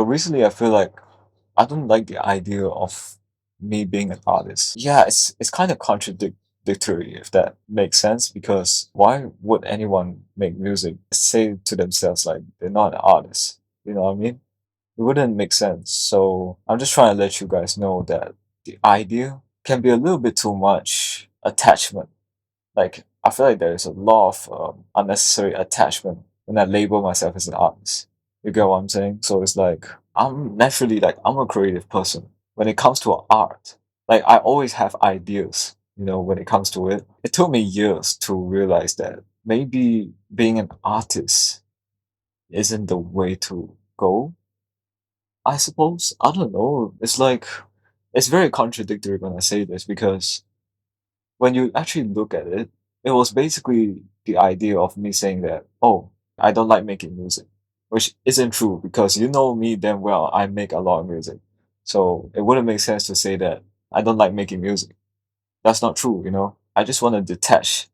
recently I feel like I don't like the idea of me being an artist. Yeah, it's kind of contradictory if that makes sense because why would anyone make music say to themselves like they're not an artist? You know what I mean? It wouldn't make sense. So I'm just trying to let you guys know that the idea can be a little bit too much attachment. Like I feel like there is a lot of unnecessary attachment when I label myself as an artist. You get what I'm saying? So it's like I'm naturally like I'm a creative person. When it comes to art, like I always have ideas. When it comes to it, it took me years to realize that maybe being an artist isn't the way to go. I suppose I don't know. It's like it's very contradictory when I say this because when you actually look at it, it was basically the idea of me saying that, oh, I don't like making music, which isn't true because you know me damn well, I make a lot of music. So it wouldn't make sense to say that I don't like making music. That's not true. I just want to detach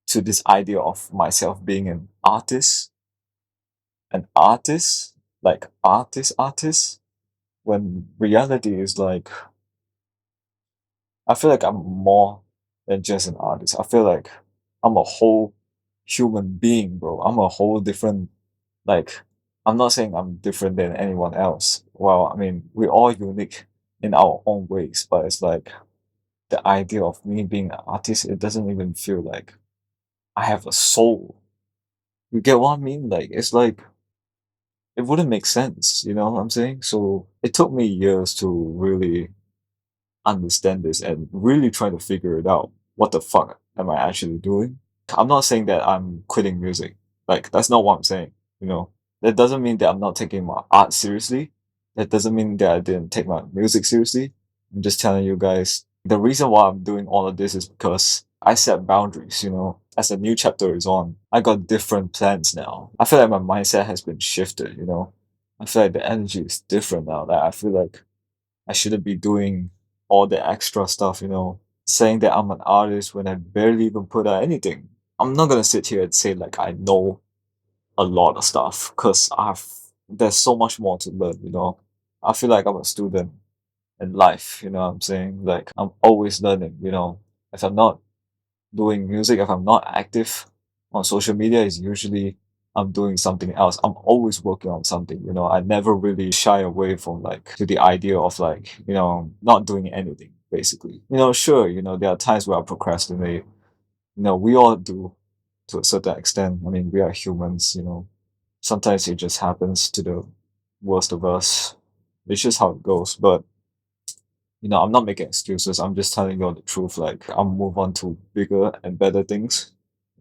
to this idea of myself being an artist, like artist, when reality is like I feel like I'm more than just an artist. I feel like I'm a whole human being, bro. I'm a whole different, like, I'm not saying I'm different than anyone else. Well, I mean, we're all unique in our own ways, but it's like the idea of me being an artist, it doesn't even feel like I have a soul. You get what I mean? Like, it's like, it wouldn't make sense, you know what I'm saying? So it took me years to really understand this and really try to figure it out. What the fuck am I actually doing? I'm not saying that I'm quitting music. Like, that's not what I'm saying. You know, that doesn't mean that I'm not taking my art seriously. That doesn't mean that I didn't take my music seriously. I'm just telling you guys the reason why I'm doing all of this is because I set boundaries. As a new chapter is on, I got different plans now. I feel like my mindset has been shifted. I feel like the energy is different now. That I feel like I shouldn't be doing all the extra stuff, saying that I'm an artist when I barely even put out anything. I'm not gonna sit here and say like I know a lot of stuff because there's so much more to learn. I feel like I'm a student in life, you know what I'm saying? Like I'm always learning. If I'm not doing music, if I'm not active on social media, is usually I'm doing something else. I'm always working on something. I never really shy away from like to the idea of like, not doing anything basically. Sure, there are times where I procrastinate. We all do to a certain extent. I mean, we are humans. Sometimes it just happens to the worst of us. It's just how it goes. But I'm not making excuses. I'm just telling you all the truth. Like, I'll move on to bigger and better things,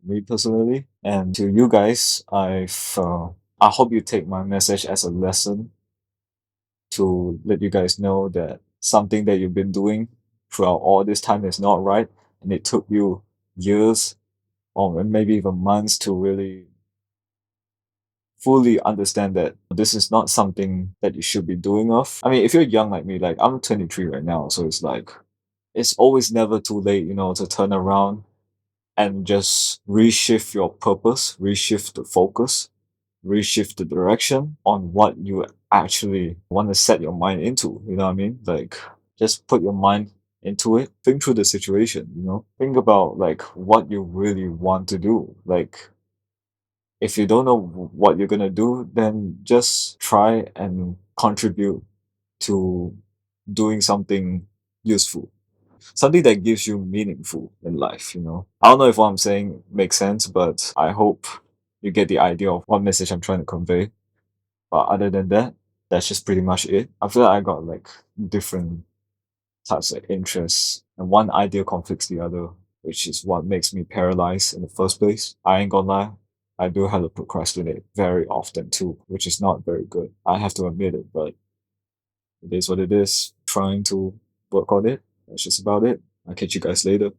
me personally. And to you guys, I hope you take my message as a lesson to let you guys know that something that you've been doing throughout all this time is not right, and it took you years or maybe even months to really fully understand that this is not something that you should be doing of. I mean, if you're young like me, like I'm 23 right now, so it's like it's always never too late, to turn around and just reshift your purpose, reshift the focus, reshift the direction on what you actually want to set your mind into. You know what I mean? Like, just put your mind into it. Think through the situation. Think about like what you really want to do. Like, if you don't know what you're gonna do, then just try and contribute to doing something useful, something that gives you meaningful in life. I don't know if what I'm saying makes sense, but I hope you get the idea of what message I'm trying to convey. But other than that, that's just pretty much it. I feel like I got like different types of interests, and one idea conflicts the other, which is what makes me paralyzed in the first place. I ain't gonna lie. I do have to procrastinate very often too, which is not very good. I have to admit it, but it is what it is. Trying to work on it. That's just about it. I'll catch you guys later.